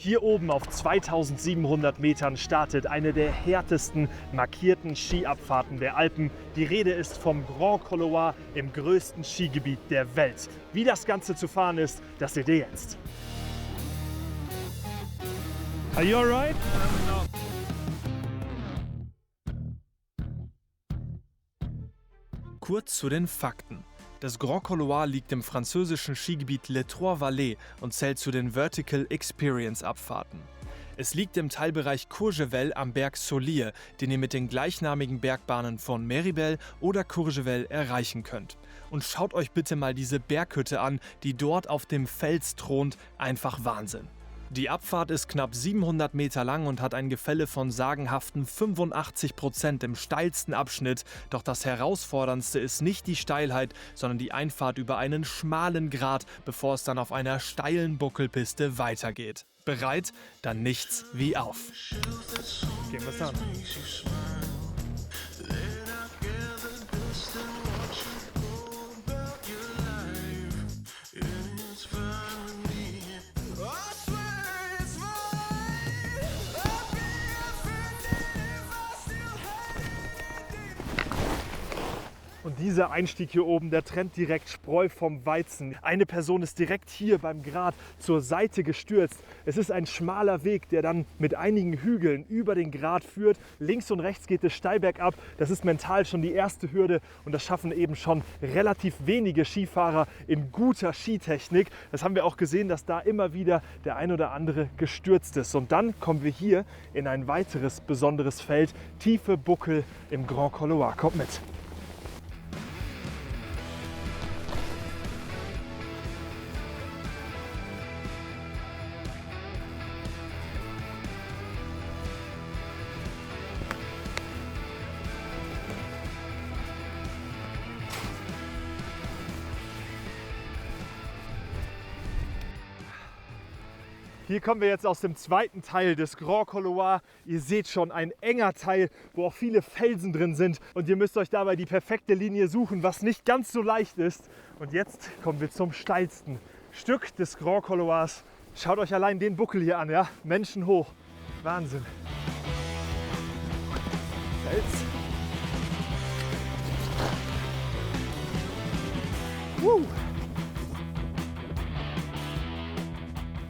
Hier oben auf 2700 Metern startet eine der härtesten markierten Skiabfahrten der Alpen. Die Rede ist vom Grand Colloir im größten Skigebiet der Welt. Wie das Ganze zu fahren ist, das seht ihr jetzt. Are you alright? Kurz zu den Fakten. Das Grand Colloir liegt im französischen Skigebiet Les Trois Vallées und zählt zu den Vertical Experience Abfahrten. Es liegt im Teilbereich Courchevel am Berg Saulier, den ihr mit den gleichnamigen Bergbahnen von Méribel oder Courchevel erreichen könnt. Und schaut euch bitte mal diese Berghütte an, die dort auf dem Fels thront. Einfach Wahnsinn. Die Abfahrt ist knapp 700 Meter lang und hat ein Gefälle von sagenhaften 85% im steilsten Abschnitt. Doch das Herausforderndste ist nicht die Steilheit, sondern die Einfahrt über einen schmalen Grat, bevor es dann auf einer steilen Buckelpiste weitergeht. Bereit? Dann nichts wie auf. Gehen wir's an. Und dieser Einstieg hier oben, der trennt direkt Spreu vom Weizen. Eine Person ist direkt hier beim Grat zur Seite gestürzt. Es ist ein schmaler Weg, der dann mit einigen Hügeln über den Grat führt. Links und rechts geht es steil bergab. Das ist mental schon die erste Hürde und das schaffen eben schon relativ wenige Skifahrer in guter Skitechnik. Das haben wir auch gesehen, dass da immer wieder der ein oder andere gestürzt ist. Und dann kommen wir hier in ein weiteres besonderes Feld. Tiefe Buckel im Grand Colloir. Kommt mit. Hier kommen wir jetzt aus dem zweiten Teil des Grand Colloir. Ihr seht schon, ein enger Teil, wo auch viele Felsen drin sind. Und ihr müsst euch dabei die perfekte Linie suchen, was nicht ganz so leicht ist. Und jetzt kommen wir zum steilsten Stück des Grand Colloirs. Schaut euch allein den Buckel hier an, ja? Menschenhoch. Wahnsinn. Fels.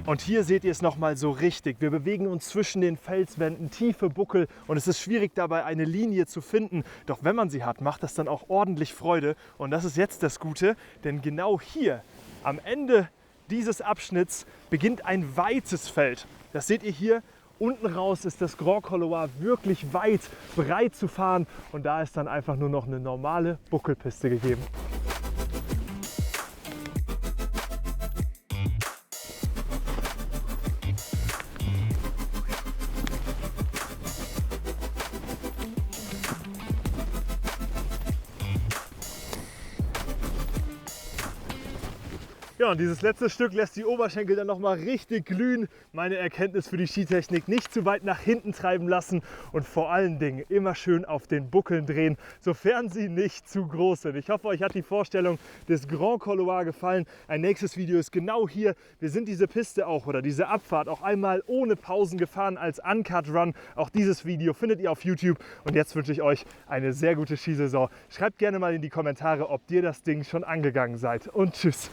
Und hier seht ihr es nochmal so richtig. Wir bewegen uns zwischen den Felswänden, tiefe Buckel und es ist schwierig dabei eine Linie zu finden. Doch wenn man sie hat, macht das dann auch ordentlich Freude. Und das ist jetzt das Gute, denn genau hier am Ende dieses Abschnitts beginnt ein weites Feld. Das seht ihr hier. Unten raus ist das Grand Colloir wirklich weit, breit zu fahren und da ist dann einfach nur noch eine normale Buckelpiste gegeben. Ja, und dieses letzte Stück lässt die Oberschenkel dann noch mal richtig glühen. Meine Erkenntnis für die Skitechnik: nicht zu weit nach hinten treiben lassen und vor allen Dingen immer schön auf den Buckeln drehen, sofern sie nicht zu groß sind. Ich hoffe, euch hat die Vorstellung des Grand Colloir gefallen. Ein nächstes Video ist genau hier. Wir sind diese Piste auch oder diese Abfahrt auch einmal ohne Pausen gefahren als Uncut Run. Auch dieses Video findet ihr auf YouTube. Und jetzt wünsche ich euch eine sehr gute Skisaison. Schreibt gerne mal in die Kommentare, ob ihr das Ding schon angegangen seid. Und tschüss!